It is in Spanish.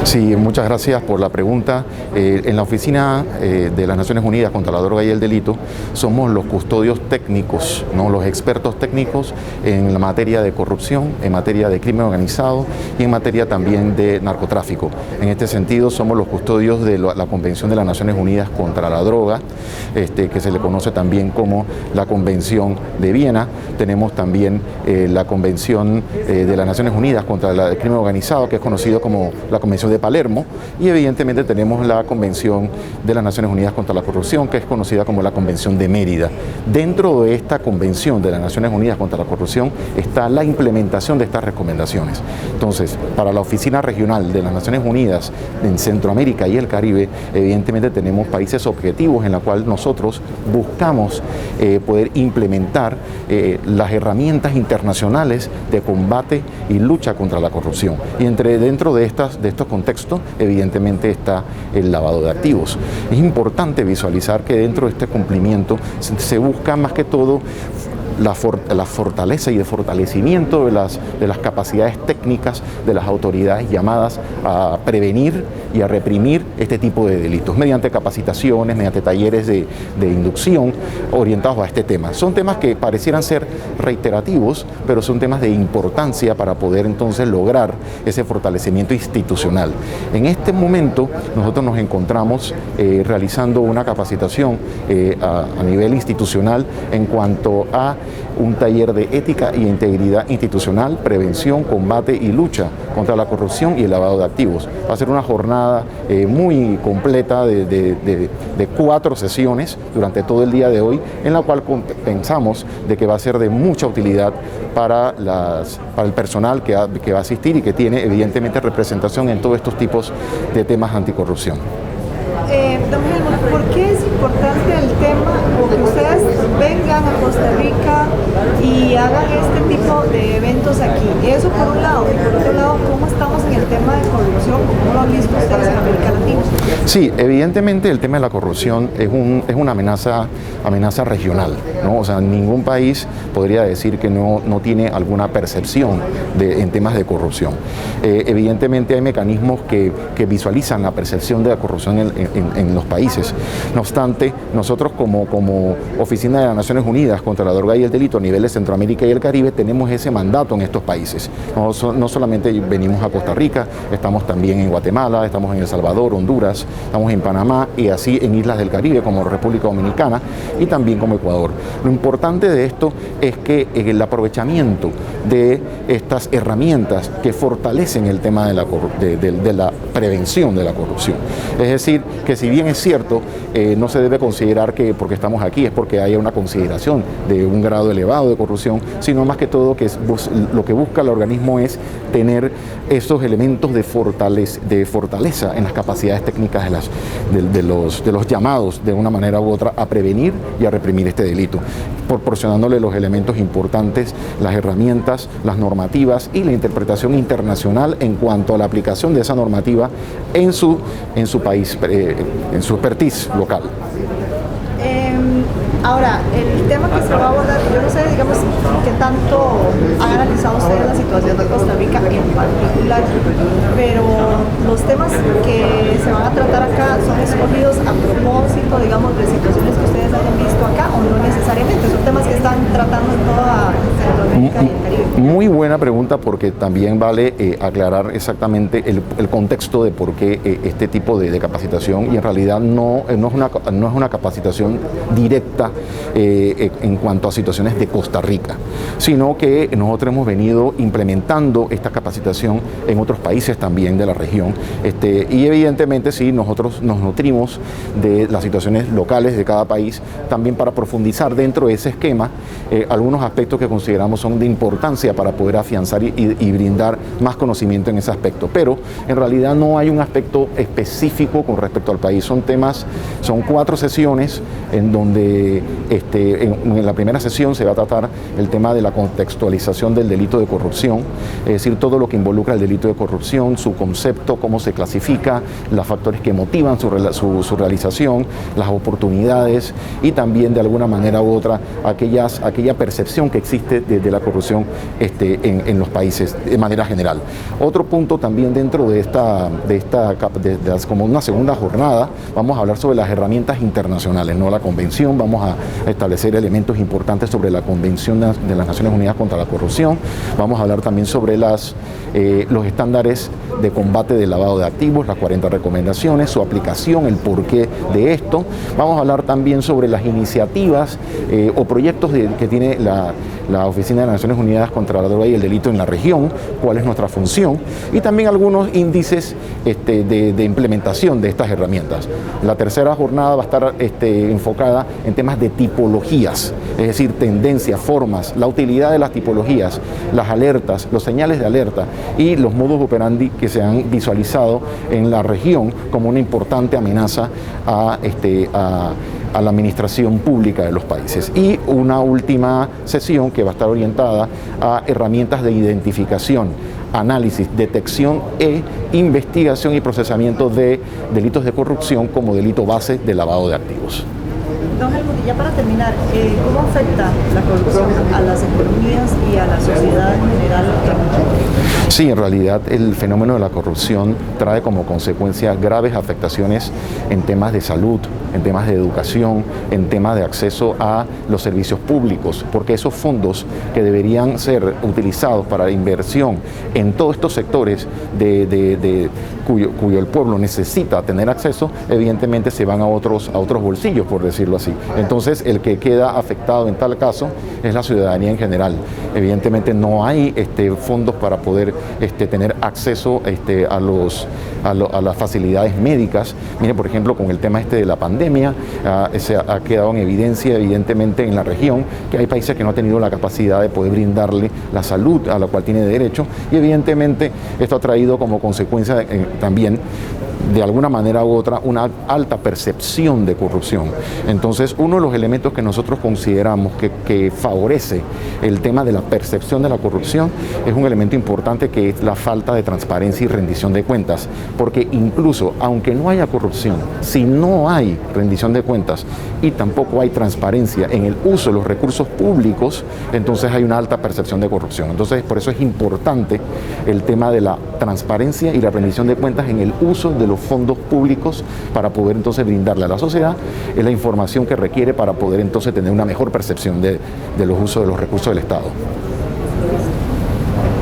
Sí, muchas gracias por la pregunta. En la Oficina de las Naciones Unidas contra la Droga y el Delito somos los custodios técnicos, ¿no? Los expertos técnicos en la materia de corrupción, en materia de crimen organizado y en materia también de narcotráfico. En este sentido somos los custodios de la Convención de las Naciones Unidas contra la Droga, que se le conoce también como la Convención de Viena. Tenemos también la Convención de las Naciones Unidas contra el crimen organizado, que es conocido como la Convención de Palermo, y evidentemente tenemos la Convención de las Naciones Unidas contra la Corrupción, que es conocida como la Convención de Mérida. Dentro de esta Convención de las Naciones Unidas contra la Corrupción está la implementación de estas recomendaciones. Entonces, para la Oficina Regional de las Naciones Unidas en Centroamérica y el Caribe, evidentemente tenemos países objetivos en los cuales nosotros buscamos poder implementar las herramientas internacionales de combate y lucha contra la corrupción. Y dentro de estos contextos, evidentemente está el lavado de activos. Es importante visualizar que dentro de este cumplimiento se busca más que todo la fortaleza y el fortalecimiento de las capacidades técnicas de las autoridades llamadas a prevenir y a reprimir este tipo de delitos mediante capacitaciones, mediante talleres de inducción orientados a este tema. Son temas que parecieran ser reiterativos, pero son temas de importancia para poder entonces lograr ese fortalecimiento institucional. En este momento nosotros nos encontramos realizando una capacitación a nivel institucional en cuanto a un taller de ética y integridad institucional, prevención, combate y lucha contra la corrupción y el lavado de activos. Va a ser una jornada muy completa de 4 sesiones durante todo el día de hoy, en la cual pensamos de que va a ser de mucha utilidad para el personal que va a asistir y que tiene evidentemente representación en todos estos tipos de temas anticorrupción. Don Helmut, ¿por qué es importante el tema o que ustedes vengan a Costa Rica y hagan este tipo de eventos aquí? Eso por un lado, y por otro lado, ¿cómo estamos en el tema de corrupción? ¿Cómo lo han visto ustedes en América Latina? Sí, evidentemente el tema de la corrupción es una amenaza regional, ¿no? O sea, ningún país podría decir que no tiene alguna percepción en temas de corrupción. Evidentemente hay mecanismos que visualizan la percepción de la corrupción en los países. No obstante, nosotros como Oficina de las Naciones Unidas contra la Droga y el Delito a nivel de Centroamérica y el Caribe tenemos ese mandato en estos países. No solamente venimos a Costa Rica, estamos también en Guatemala, estamos en El Salvador, Honduras, estamos en Panamá y así en islas del Caribe como República Dominicana y también como Ecuador. Lo importante de esto es que el aprovechamiento de estas herramientas que fortalecen el tema de la prevención de la corrupción. Es decir, que si bien es cierto, no se debe considerar que porque estamos aquí es porque haya una consideración de un grado elevado de corrupción, sino más que todo que lo que busca el organismo es tener esos elementos de fortaleza en las capacidades técnicas de los llamados de una manera u otra a prevenir y a reprimir este delito, proporcionándole los elementos importantes, las herramientas, las normativas y la interpretación internacional en cuanto a la aplicación de esa normativa en su país, en su expertise local. Ahora, el tema que se va a abordar, yo no sé, digamos, qué tanto han analizado ustedes la situación de Costa Rica en particular, pero los temas que se van a tratar acá son escogidos a propósito, digamos, de situaciones que ustedes hayan visto acá o no necesariamente, son temas que están tratando en toda Centroamérica y el Caribe. Muy buena pregunta porque también vale aclarar exactamente el contexto de por qué este tipo de capacitación y en realidad no es una capacitación directa en cuanto a situaciones de Costa Rica, sino que nosotros hemos venido implementando esta capacitación en otros países también de la región y evidentemente sí, nosotros nos nutrimos de las situaciones locales de cada país también para profundizar dentro de ese esquema algunos aspectos que consideramos son de importancia para poder afianzar y brindar más conocimiento en ese aspecto, pero en realidad no hay un aspecto específico con respecto al país, son 4 sesiones en donde en la primera sesión se va a tratar el tema de la contextualización del delito de corrupción, es decir, todo lo que involucra el delito de corrupción, su concepto, cómo se clasifica, los factores que motivan su realización, las oportunidades y también de alguna manera u otra aquella percepción que existe de la corrupción en los países de manera general. Otro punto también dentro de como una segunda jornada, vamos a hablar sobre las herramientas internacionales, no la convención, vamos a establecer elementos importantes sobre la Convención de las Naciones Unidas contra la Corrupción, vamos a hablar también sobre los estándares de combate del lavado de activos, las 40 recomendaciones, su aplicación, el porqué de esto. Vamos a hablar también sobre las iniciativas o proyectos que tiene la Oficina de las Naciones Unidas contra la Droga y el Delito en la región, cuál es nuestra función, y también algunos índices de implementación de estas herramientas. La tercera jornada va a estar enfocada en temas de tipologías, es decir, tendencias, formas, la utilidad de las tipologías, las alertas, los señales de alerta y los modus operandi que se han visualizado en la región como una importante amenaza a la administración pública de los países. Y una última sesión que va a estar orientada a herramientas de identificación, análisis, detección e investigación y procesamiento de delitos de corrupción como delito base de lavado de activos. Don Helmut, y ya para terminar, ¿cómo afecta la corrupción a las economías y a la sociedad en general? Sí, en realidad el fenómeno de la corrupción trae como consecuencia graves afectaciones en temas de salud, en temas de educación, en temas de acceso a los servicios públicos, porque esos fondos que deberían ser utilizados para la inversión en todos estos sectores cuyo el pueblo necesita tener acceso, evidentemente se van a otros bolsillos, por decirlo así. Entonces, el que queda afectado en tal caso es la ciudadanía en general. Evidentemente no hay fondos para poder tener acceso a las facilidades médicas. Mire, por ejemplo, con el tema de la pandemia, se ha quedado en evidencia, evidentemente, en la región, que hay países que no han tenido la capacidad de poder brindarle la salud a la cual tiene derecho, y evidentemente esto ha traído como consecuencia también, de alguna manera u otra, una alta percepción de corrupción. Entonces, uno de los elementos que nosotros consideramos que favorece el tema de la percepción de la corrupción es un elemento importante, que es la falta de transparencia y rendición de cuentas, porque incluso aunque no haya corrupción, si no hay rendición de cuentas y tampoco hay transparencia en el uso de los recursos públicos, entonces hay una alta percepción de corrupción. Entonces, por eso es importante el tema de la transparencia y la rendición de cuentas en el uso de los fondos públicos, para poder entonces brindarle a la sociedad la información que requiere para poder entonces tener una mejor percepción de los usos de los recursos del Estado.